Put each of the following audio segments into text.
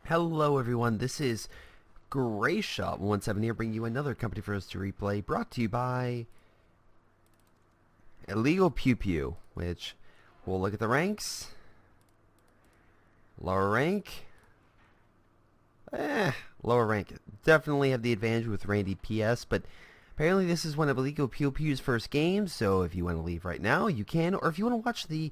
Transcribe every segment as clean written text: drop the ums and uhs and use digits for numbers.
Hello everyone, this is Greyshot 17 here, bringing you another company for us to replay, brought to you by Illegal Pew Pew, which we'll look at the ranks. Lower rank. Lower rank. Definitely have the advantage with Randy PS, but apparently this is one of Illegal Pew Pew's first games, so if you want to leave right now, you can, or if you want to watch the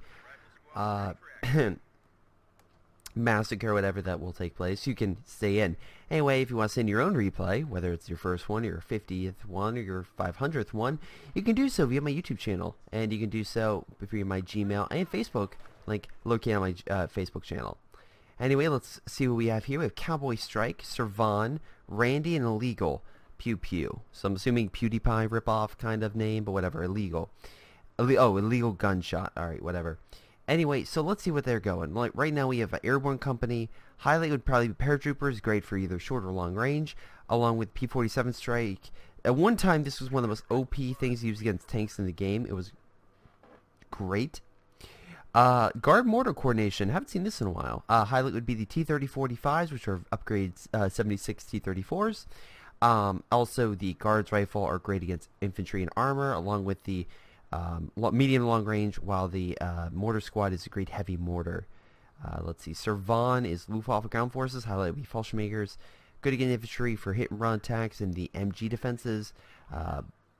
massacre, whatever that will take place, you can stay in. Anyway, if you want to send your own replay, whether it's your first one, your 50th one, or your 500th one, you can do so via my YouTube channel, and you can do so via my Gmail and Facebook link located on my Facebook channel. Anyway, let's see what we have here. We have Cowboy Strike, Servan, Randy, and Illegal Pew Pew. So I'm assuming PewDiePie ripoff kind of name, but whatever. Illegal. Illegal Gunshot. Alright, whatever. Anyway, so let's see what they're going. Like right now we have an Airborne Company. Highlight would probably be Paratroopers, great for either short or long range, along with P-47 Strike. At one time, this was one of the most OP things used against tanks in the game. It was great. Guard Mortar Coordination, haven't seen this in a while. Highlight would be the T-30-45s, which are upgrades 76 T-34s. Also, the Guards Rifle are great against infantry and armor, along with the medium long range, while the mortar squad is a great heavy mortar. Let's see, Servan is Luftwaffe ground forces, highlight would be Fallschirmjägers, good against infantry for hit and run attacks and the MG defenses.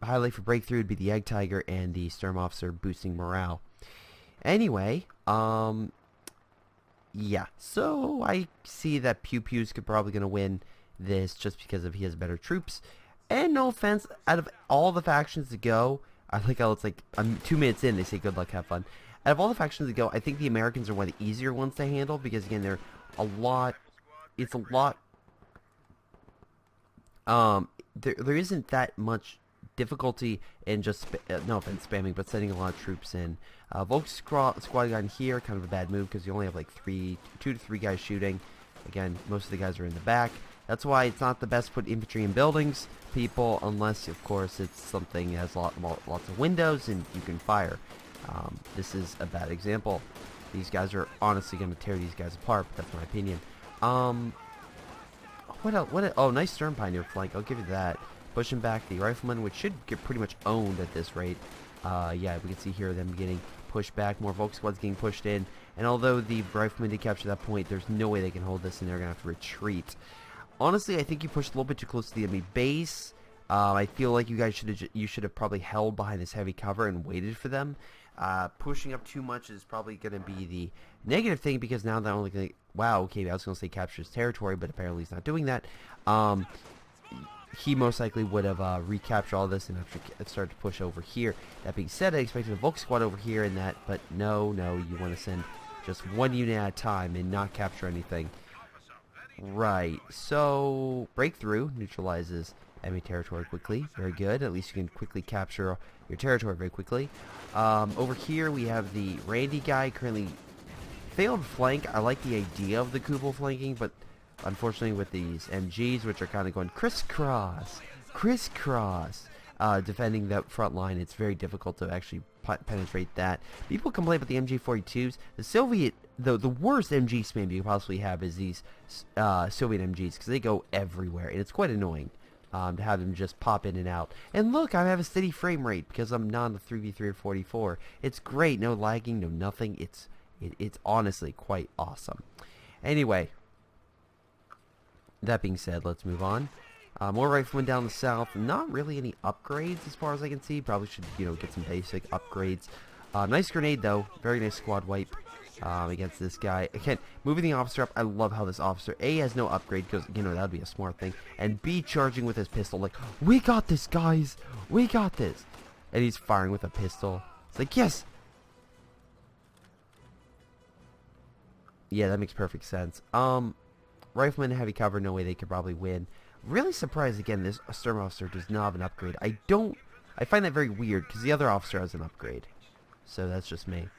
Highlight for breakthrough would be the Egg Tiger and the Sturm Officer, boosting morale. Anyway, yeah, so I see that Pew Pew's probably going to win this just because he has better troops. And no offense, out of all the factions to go, I like how it's like 2 minutes in, they say good luck, have fun. Out of all the factions to go, I think the Americans are one of the easier ones to handle because, again, they're a lot. It's a lot. There isn't that much difficulty in just no offense spamming, but sending a lot of troops in. Volk squad gun here, kind of a bad move because you only have like 2 to 3 guys shooting. Again, most of the guys are in the back. That's why it's not the best to put infantry in buildings, people, unless, of course, it's something that has lots of windows and you can fire. This is a bad example. These guys are honestly going to tear these guys apart, but that's my opinion. What else? Oh, nice Stern Pioneer flank. I'll give you that. Pushing back the Riflemen, which should get pretty much owned at this rate. Yeah, we can see here them getting pushed back. More Volk squads getting pushed in. And although the Riflemen did capture that point, there's no way they can hold this, and they're going to have to retreat. Honestly, I think you pushed a little bit too close to the enemy base. I feel like you guys should have probably held behind this heavy cover and waited for them. Pushing up too much is probably going to be the negative thing because now they're only going to... Wow, okay, I was going to say captures territory, but apparently he's not doing that. He most likely would have recaptured all this and started to push over here. That being said, I expected a Volk squad over here and that, but no, you want to send just 1 unit at a time and not capture anything. Right, so breakthrough neutralizes enemy territory quickly. Very good. At least you can quickly capture your territory very quickly. Over here we have the Randy guy, currently failed flank. I like the idea of the Kubel flanking, but unfortunately with these MGs, which are kind of going crisscross, defending that front line, it's very difficult to actually penetrate that. People complain about the MG-42s. The worst MG spam you can possibly have is these Soviet MGs because they go everywhere, and it's quite annoying to have them just pop in and out. And look, I have a steady frame rate because I'm not on the 3v3 or 44. It's great, no lagging, no nothing. It's honestly quite awesome. Anyway, that being said, let's move on. More Riflemen down the south. Not really any upgrades as far as I can see. Probably should, get some basic upgrades. Nice grenade, though. Very nice squad wipe against this guy. Again, moving the officer up. I love how this officer, A, has no upgrade because, that would be a smart thing. And B, charging with his pistol. Like, we got this, guys. We got this. And he's firing with a pistol. It's like, yes. Yeah, that makes perfect sense. Riflemen, heavy cover, no way they could probably win. Really surprised, again, this Sturm Officer does not have an upgrade. I find that very weird, because the other officer has an upgrade. So that's just me.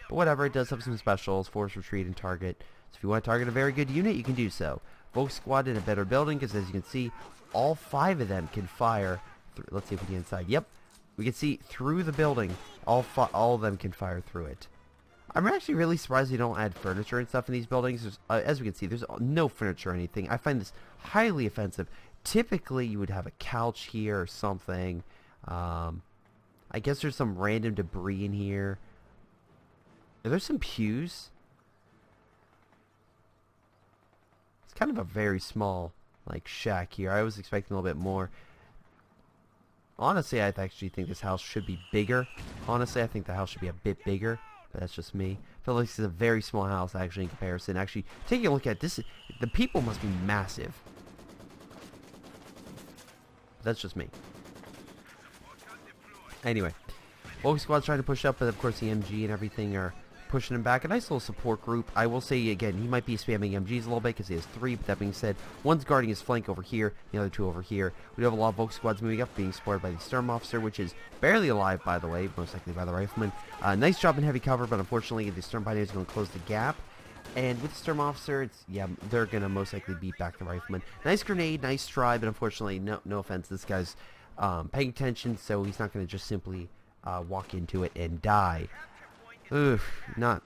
But whatever, it does have some specials, force retreat and target. So if you want to target a very good unit, you can do so. Volk squad in a better building, because as you can see, all 5 of them can fire. Let's see if we can get inside. Yep, we can see through the building, all of them can fire through it. I'm actually really surprised they don't add furniture and stuff in these buildings. As we can see, there's no furniture or anything. I find this highly offensive. Typically, you would have a couch here or something. I guess there's some random debris in here. Are there some pews? It's kind of a very small, like, shack here. I was expecting a little bit more. Honestly, I actually think this house should be bigger. Honestly, I think the house should be a bit bigger. But that's just me. I feel like this is a very small house, actually, in comparison. Actually, taking a look at this, the people must be massive. That's just me. Anyway, Bulky Squad's trying to push up, but of course the MG and everything are pushing him back. A nice little support group. I will say again, he might be spamming MGs a little bit because he has 3, but that being said, one's guarding his flank over here, the other 2 over here. We do have a lot of Bulky Squads moving up, being supported by the Storm Officer, which is barely alive, by the way, most likely by the Rifleman. Nice job in heavy cover, but unfortunately the Storm Pioneer is going to close the gap. And with the Storm Officer, it's, yeah, they're going to most likely beat back the Rifleman. Nice grenade, nice try, but unfortunately, no offense, this guy's paying attention, so he's not going to just simply walk into it and die. Oof, not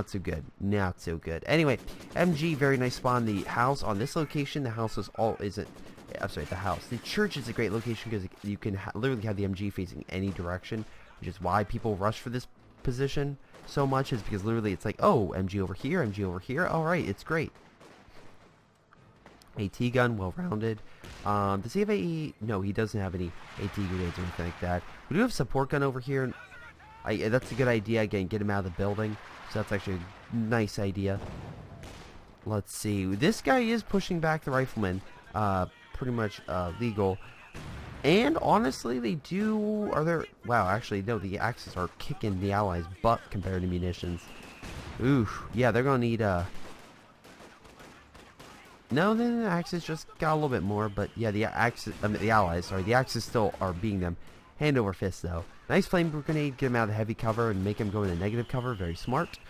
so good. Not so good. Anyway, MG, very nice spawn. The house on this location, the house is I'm sorry, the house. The church is a great location because you can literally have the MG facing any direction, which is why people rush for this position so much, is because literally it's like, oh, MG over here, MG over here. All right, it's great. AT gun, well-rounded. Does he have AE? No, he doesn't have any AT grenades or anything like that. We do have support gun over here. That's a good idea. Again, get him out of the building. So that's actually a nice idea. Let's see. This guy is pushing back the Rifleman. Pretty much legal. And honestly, they do... Are there... Wow, actually, no. The Axes are kicking the Allies' butt compared to munitions. Oof. Yeah, they're going to need... No, the Axis just got a little bit more. But yeah, the Axis... I mean, the Allies, sorry. The Axis still are beating them. Hand over fist, though. Nice flame grenade, get him out of the heavy cover and make him go into negative cover. Very smart.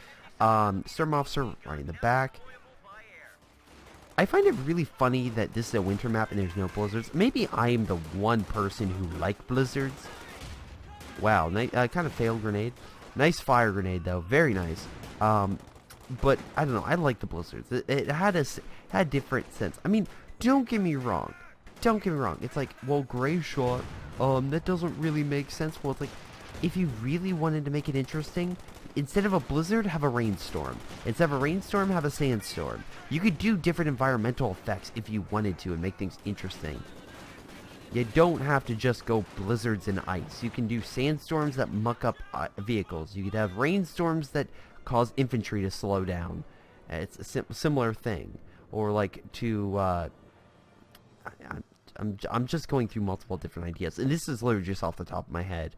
Storm Officer right in the back. I find it really funny that this is a winter map and there's no blizzards. Maybe I am the one person who like blizzards. Wow, kind of failed grenade. Nice fire grenade, though. Very nice. But, I don't know. I like the blizzards. It had a different sense. I mean, don't get me wrong. Don't get me wrong. It's like, well, Greyshot... that doesn't really make sense. Well, it's like, if you really wanted to make it interesting, instead of a blizzard, have a rainstorm. Instead of a rainstorm, have a sandstorm. You could do different environmental effects if you wanted to and make things interesting. You don't have to just go blizzards and ice. You can do sandstorms that muck up vehicles. You could have rainstorms that cause infantry to slow down. It's a similar thing. Or like to... I'm just going through multiple different ideas, and this is literally just off the top of my head.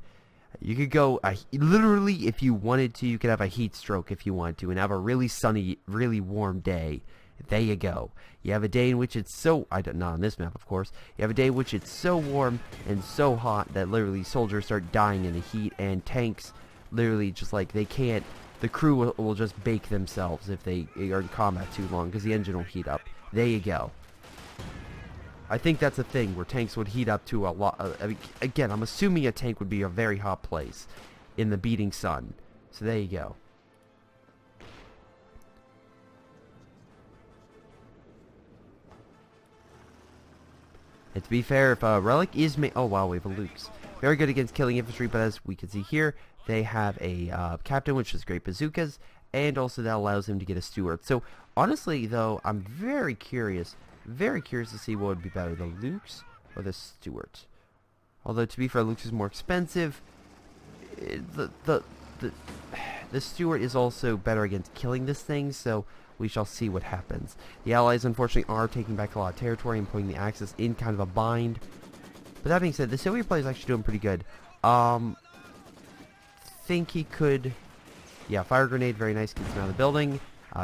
You could go, literally, if you wanted to, you could have a heat stroke if you want to, and have a really sunny, really warm day. There you go. You have a day in which it's so, not on this map, of course. You have a day in which it's so warm and so hot that literally soldiers start dying in the heat, and tanks literally just like, they can't, the crew will just bake themselves if they are in combat too long, because the engine will heat up. There you go. I think that's a thing where tanks would heat up to a lot. I mean, again, I'm assuming a tank would be a very hot place in the beating sun. So there you go. And to be fair, if a relic is oh wow, we have a Luke's. Very good against killing infantry, but as we can see here, they have a captain, which is great bazookas, and also that allows them to get a steward. So honestly, though, I'm very curious to see what would be better, the Luke's or the Stuart. Although, to be fair, Luke's is more expensive. The Stuart is also better against killing this thing, so we shall see what happens. The Allies, unfortunately, are taking back a lot of territory and putting the Axis in kind of a bind. But that being said, the Soviet player is actually doing pretty good. Think he could... Yeah, fire grenade, very nice, gets him out of the building,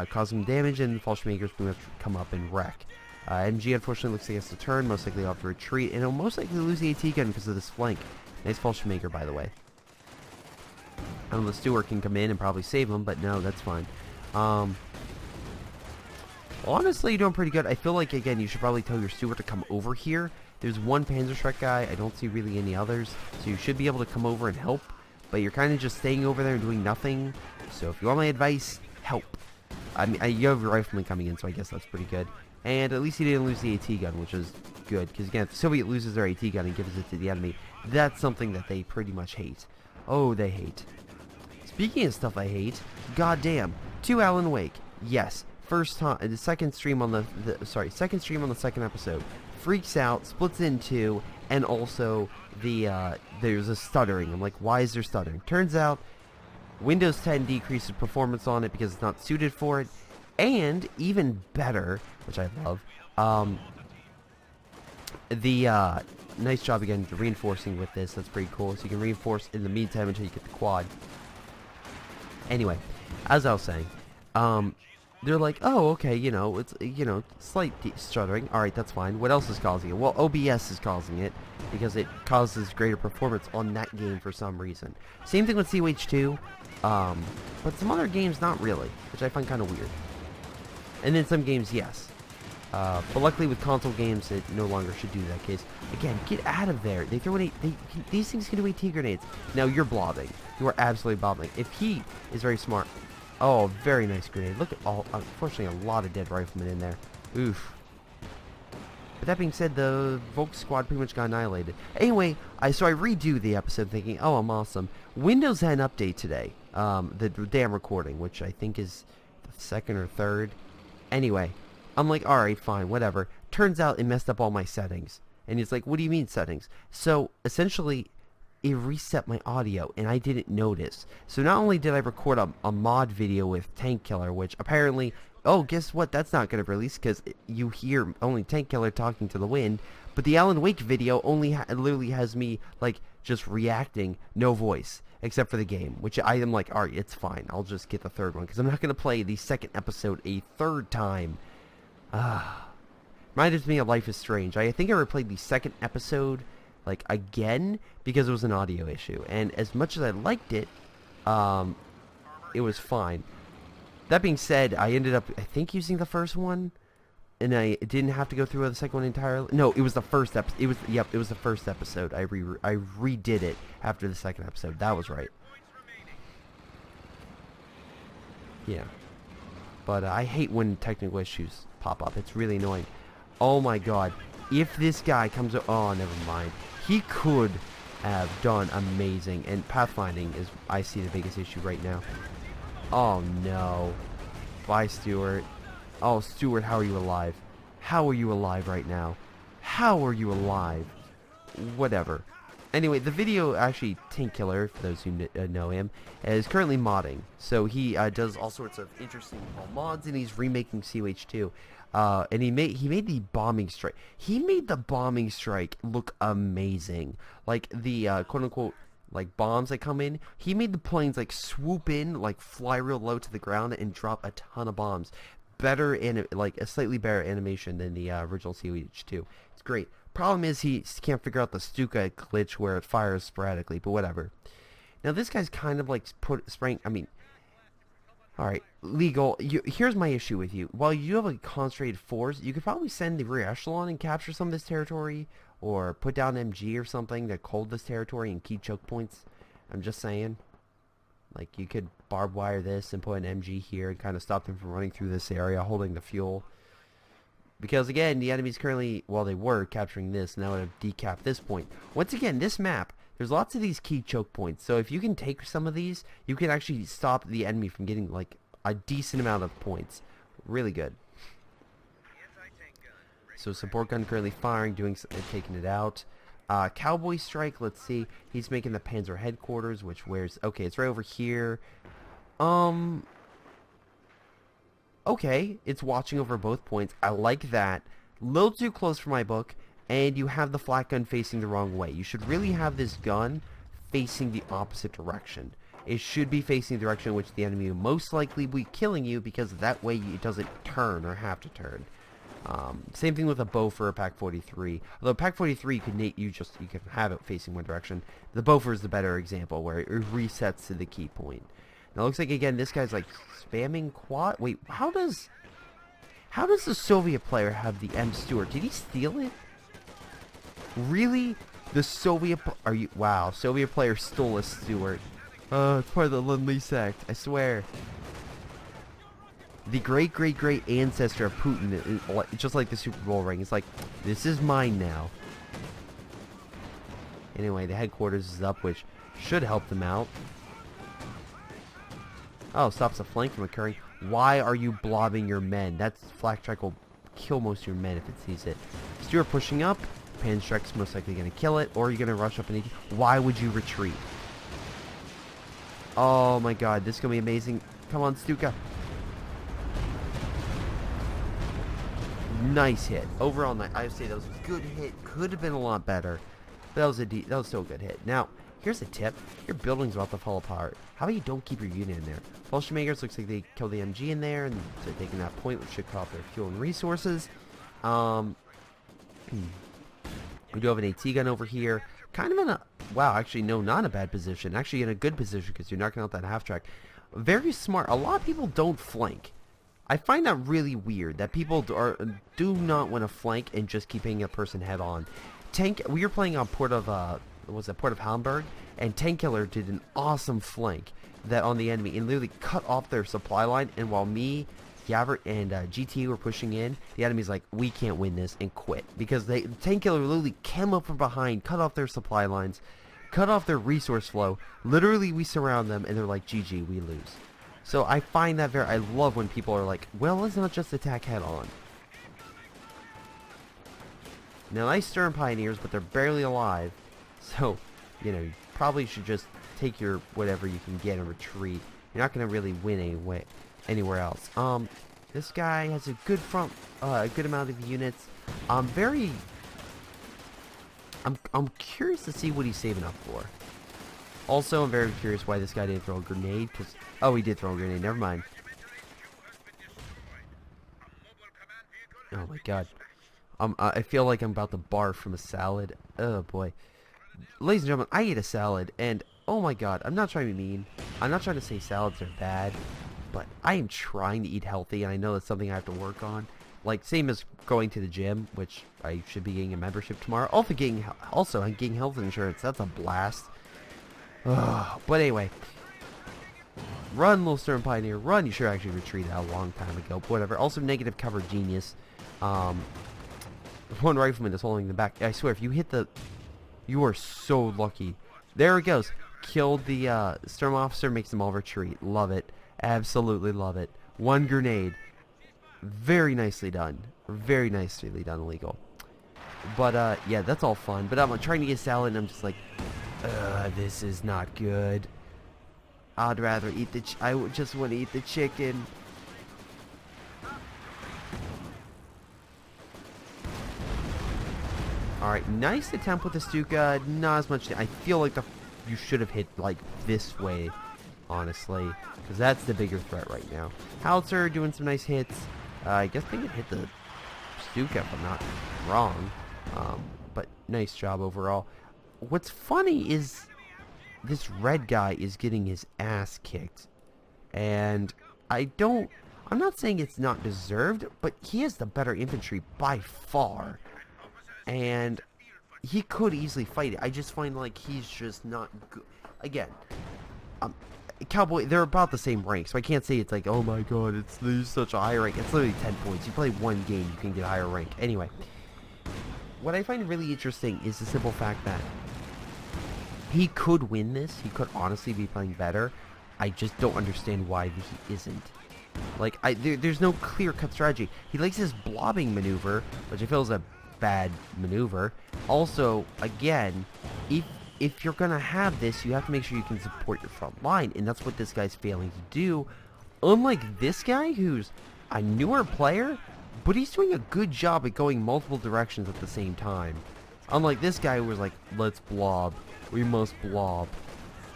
causing damage, and Fallschirmjäger's going to come up and wreck. MG unfortunately looks like he has to turn, most likely off to retreat, and he'll most likely lose the AT gun because of this flank. Nice Fallschirmjäger, by the way. I don't know, the Stewart can come in and probably save him, but no, that's fine. Honestly, you're doing pretty good. I feel like, again, you should probably tell your Stewart to come over here. There's one Panzerschreck guy. I don't see really any others, so you should be able to come over and help. but you're kind of just staying over there and doing nothing. So if you want my advice, help. I mean, you have a rifleman coming in, so I guess that's pretty good. And at least he didn't lose the AT gun, which is good. Because again, if the Soviet loses their AT gun and gives it to the enemy, that's something that they pretty much hate. Oh, they hate. Speaking of stuff I hate, goddamn, 2 Alan Wake. Yes, first time, the second stream on the second stream on the second episode. Freaks out, splits in 2, and also there's a stuttering. I'm like, why is there stuttering? Turns out Windows 10 decreases performance on it because it's not suited for it, and even better, which I love, nice job again reinforcing with this. That's pretty cool. So you can reinforce in the meantime until you get the quad. Anyway, as I was saying, they're like, oh, okay, you know, it's, you know, slight stuttering. Alright, that's fine. What else is causing it? Well, OBS is causing it because it causes greater performance on that game for some reason. Same thing with COH2, but some other games not really, which I find kind of weird. And then some games, yes. But luckily with console games, it no longer should do that case. Again, get out of there. They throw these things can do AT grenades. Now you're blobbing. You are absolutely blobbing. If he is very smart. Oh, very nice grenade. Look at all, unfortunately, a lot of dead riflemen in there. Oof. But that being said, the Volk squad pretty much got annihilated. Anyway, so I redo the episode thinking, oh, I'm awesome. Windows had an update today. The day I'm recording, which I think is the second or third. Anyway, I'm like, alright, fine, whatever. Turns out it messed up all my settings. And he's like, what do you mean settings? So, essentially, it reset my audio, and I didn't notice. So not only did I record a mod video with Tank Killer, which apparently, oh, guess what? That's not going to release, because you hear only Tank Killer talking to the wind. But the Alan Wake video only literally has me, like, just reacting, no voice, except for the game. Which I am like, alright, it's fine. I'll just get the third one, because I'm not going to play the second episode a third time. Reminded me of Life is Strange. I think I replayed the second episode, like, again, because it was an audio issue. And as much as I liked it, it was fine. That being said, I ended up, I think, using the first one, and I didn't have to go through the second one entirely. No, it was the first episode. It was the first episode. I redid it after the second episode. That was right. Yeah. But I hate when technical issues pop up. It's really annoying. Oh my god. If this guy comes... Oh, never mind. He could have done amazing. And pathfinding is, I see, the biggest issue right now. Oh no. Bye, Stuart. Oh, Stuart, how are you alive? How are you alive right now? How are you alive? Whatever. Anyway, the video, actually, Tank Killer, for those who know him, is currently modding. So he does all sorts of interesting mods, and he's remaking COH2. And he made the bombing strike. He made the bombing strike look amazing. Like the quote-unquote, like, bombs that come in. He made the planes, like, swoop in, like, fly real low to the ground and drop a ton of bombs. Better, like, a slightly better animation than the original COH2. It's great. Problem is he can't figure out the Stuka glitch where it fires sporadically, but whatever. Now this guy's kind of like spraying, I mean, alright, legal, here's my issue with you. While you have a concentrated force, you could probably send the rear echelon and capture some of this territory, or put down MG or something to hold this territory and keep choke points. I'm just saying. Like, you could barbed wire this and put an MG here and kind of stop them from running through this area, holding the fuel. Because, again, the enemies currently, well, they were capturing this, and that would have decapped this point. Once again, this map, there's lots of these key choke points. So if you can take some of these, you can actually stop the enemy from getting, like, a decent amount of points. Really good. So support gun currently firing, taking it out. Cowboy Strike, let's see. He's making the Panzer headquarters, which where's... Okay, it's right over here. Okay, it's watching over both points. I like that. Little too close for my book. And you have the flat gun facing the wrong way. You should really have this gun facing the opposite direction. It should be facing the direction in which the enemy will most likely be killing you, because that way it doesn't turn or have to turn. Same thing with a bow for a Pak-43. Although Pak-43 you can have it facing one direction. The Boffer is the better example, where it resets to the key point. Now it looks like, again, this guy's like spamming quad. Wait, how does the Soviet player have the M Stewart? Did he steal it? Really? The Soviet wow, Soviet player stole a Stewart. It's part of the Lend-Lease sect, I swear. The great ancestor of Putin, just like the Super Bowl ring. It's like, this is mine now. Anyway, the headquarters is up, which should help them out. Oh, stops a flank from occurring. Why are you blobbing your men? That flak strike will kill most of your men if it sees it. Stewart pushing up. Pan strike's most likely going to kill it, or you're going to rush up and... Why would you retreat? Oh my god, this is going to be amazing. Come on, Stuka. Nice hit. Overall, I would say that was a good hit. Could have been a lot better. But that was still a good hit. Now, here's a tip. Your building's about to fall apart. How about you don't keep your unit in there? Fallschirmjägers looks like they killed the MG in there, and so they're taking that point, which should cut off their fuel and resources. We do have an AT gun over here. Kind of in a... Wow, actually, no, not a bad position. Actually, in a good position, because you're knocking out that half-track. Very smart. A lot of people don't flank. I find that really weird, that people do not want to flank and just keeping a person head-on. We were playing on Port of Hamburg, and Tank Killer did an awesome flank that on the enemy and literally cut off their supply line, and while me, Yavert, and GT were pushing in, the enemy's like, we can't win this, and quit. Because Tank Killer literally came up from behind, cut off their supply lines, cut off their resource flow. Literally, we surround them, and they're like, GG, we lose. So I find that I love when people are like, well, let's not just attack head on. Now, nice Stern Pioneers, but they're barely alive. So, you know, you probably should just take your whatever you can get and retreat. You're not going to really win anywhere else. This guy has a good a good amount of units. I'm curious to see what he's saving up for. Also, I'm very curious why this guy didn't throw a grenade, because... Oh, he did throw a grenade, never mind. Oh my god. I feel like I'm about to barf from a salad. Oh boy. Ladies and gentlemen, I ate a salad, and oh my god, I'm not trying to be mean. I'm not trying to say salads are bad, but I am trying to eat healthy, and I know that's something I have to work on. Like, same as going to the gym, which I should be getting a membership tomorrow. Also getting health insurance. That's a blast. But anyway, run, little Stern Pioneer, run. You should actually retreat out a long time ago, but whatever. Also, negative cover genius. One rifleman is holding them back. I swear, if you hit the... You are so lucky. There it goes. Killed the Sturm officer, makes them all retreat. Love it. Absolutely love it. One grenade. Very nicely done. Very nicely done, Legal. But, yeah, that's all fun. But I'm trying to get salad, and I'm just like... this is not good. I'd rather eat I just want to eat the chicken. Alright, nice attempt with the Stuka. Not as much. I feel like you should have hit, like, this way, honestly. Because that's the bigger threat right now. Howitzer doing some nice hits. I guess they could hit the Stuka if I'm not wrong. But nice job overall. What's funny is this red guy is getting his ass kicked, and I'm not saying it's not deserved, but he has the better infantry by far, and he could easily fight it. I just find like he's just not good. Again, Cowboy, they're about the same rank, so I can't say it's like, oh my god, there's such a high rank. It's literally 10 points. You play one game, you can get a higher rank. Anyway, what I find really interesting is the simple fact that he could win this. He could honestly be playing better. I just don't understand why he isn't. Like, there's no clear-cut strategy. He likes his blobbing maneuver, which I feel is a bad maneuver. Also, again, if you're gonna have this, you have to make sure you can support your front line, and that's what this guy's failing to do. Unlike this guy, who's a newer player, but he's doing a good job at going multiple directions at the same time. Unlike this guy who was like, let's blob. We must blob.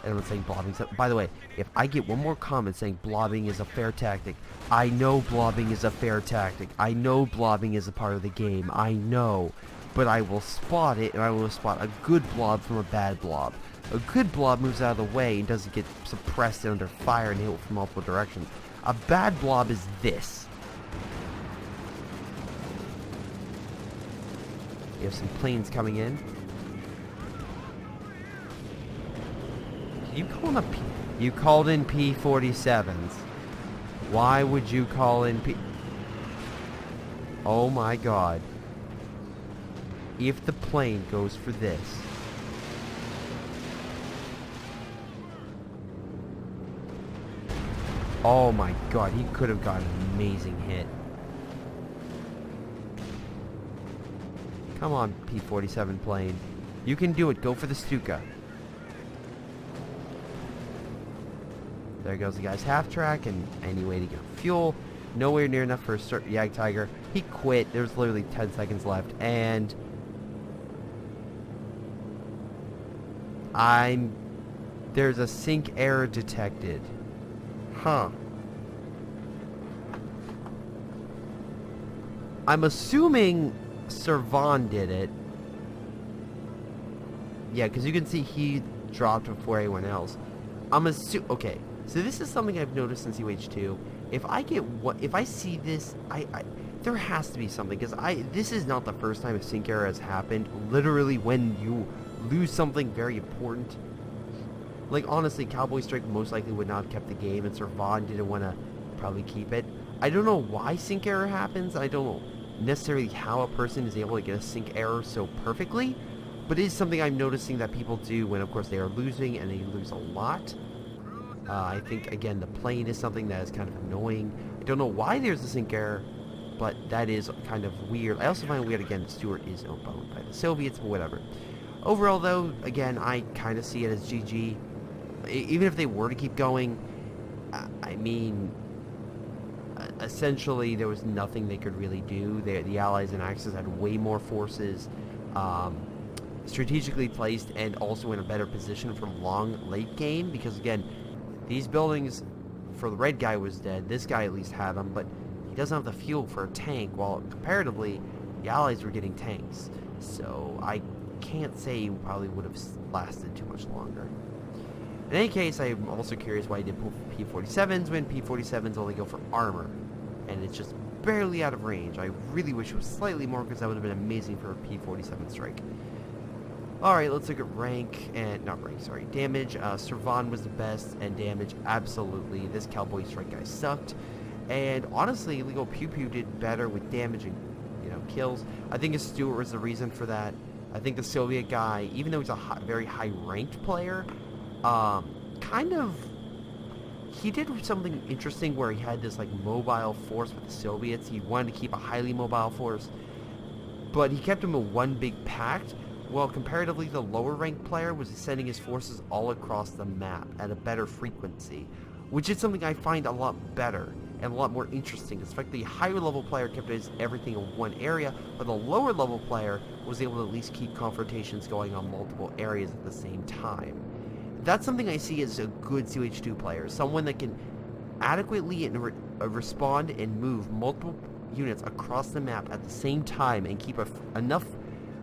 Everyone's saying blobbing. By the way, if I get one more comment saying blobbing is a fair tactic, I know blobbing is a fair tactic. I know blobbing is a part of the game. I know. But I will spot it, and I will spot a good blob from a bad blob. A good blob moves out of the way and doesn't get suppressed and under fire and hit from multiple directions. A bad blob is this. You have some planes coming in. Can you call them a You called in P-47s. Why would you call in P... Oh my god. If the plane goes for this... Oh my god, he could have got an amazing hit. Come on, P-47 plane. You can do it. Go for the Stuka. There goes the guy's half-track, and any way to get fuel. Nowhere near enough for a Yag Tiger. He quit. There's literally 10 seconds left, and... There's a sync error detected. Huh. I'm assuming Servan did it. Yeah, because you can see he dropped before anyone else. I'm assuming... Okay, so this is something I've noticed in COH2. If I see this, there has to be something, because this is not the first time a sync error has happened. Literally, when you lose something very important. Like, honestly, Cowboy Strike most likely would not have kept the game, and Servan didn't want to probably keep it. I don't know why sync error happens. I don't know necessarily how a person is able to get a sync error so perfectly, but it is something I'm noticing that people do when, of course, they are losing, and they lose a lot. I think, again, the plane is something that is kind of annoying. I don't know why there's a sync error, but that is kind of weird. I also find it weird, again, that Stewart is owned by the Soviets, but whatever. Overall, though, again, I kind of see it as GG. Even if they were to keep going, I mean, essentially there was nothing they could really do. The Allies and Axis had way more forces, strategically placed, and also in a better position from long late game, because again, these buildings, for the red guy was dead. This guy at least had them, but he doesn't have the fuel for a tank, while comparatively the Allies were getting tanks. So I can't say he probably would have lasted too much longer. In any case, I'm also curious why he did pull P-47s when P-47s only go for armor, and it's just barely out of range. I really wish it was slightly more, because that would have been amazing for a P-47 strike. Alright, let's look at rank, and not rank, sorry, damage. Servan was the best, and damage, absolutely. This Cowboy Strike guy sucked, and honestly, Legal Pew Pew did better with damage and, kills. I think his Stewart was the reason for that. I think the Soviet guy, even though he's a very high-ranked player, he did something interesting where he had this, like, mobile force with the Soviets. He wanted to keep a highly mobile force, but he kept them in one big pact. Well, comparatively, the lower-ranked player was sending his forces all across the map at a better frequency, which is something I find a lot better and a lot more interesting. In fact, the higher-level player kept everything in one area, but the lower-level player was able to at least keep confrontations going on multiple areas at the same time. That's something I see as a good COH2 player, someone that can adequately respond and move multiple units across the map at the same time and keep enough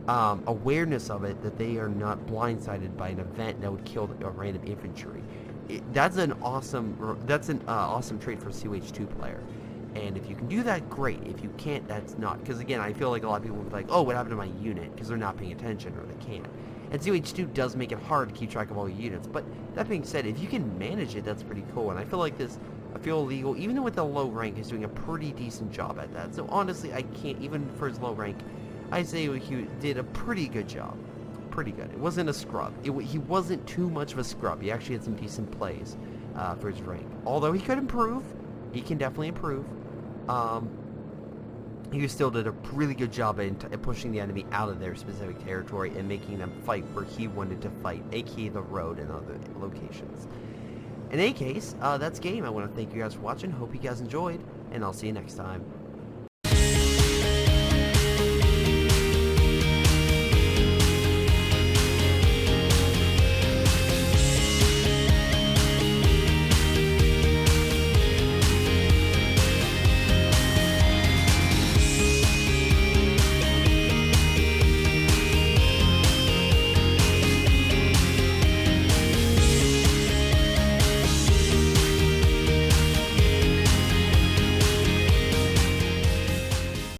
awareness of it that they are not blindsided by an event that would kill a random infantry. That's an awesome trait for a COH2 player. And if you can do that, great. If you can't, that's not. Because again, I feel like a lot of people would be like, oh, what happened to my unit? Because they're not paying attention or they can't. And COH2 does make it hard to keep track of all your units. But that being said, if you can manage it, that's pretty cool. And I feel like I feel illegal, even with a low rank, is doing a pretty decent job at that. So honestly, I can't, even for his low rank, I say he did a pretty good job. Pretty good. It wasn't a scrub. He wasn't too much of a scrub. He actually had some decent plays for his rank. Although he could improve. He can definitely improve. He still did a really good job at pushing the enemy out of their specific territory and making them fight where he wanted to fight, aka the road and other locations. In any case, that's game. I want to thank you guys for watching. Hope you guys enjoyed, and I'll see you next time.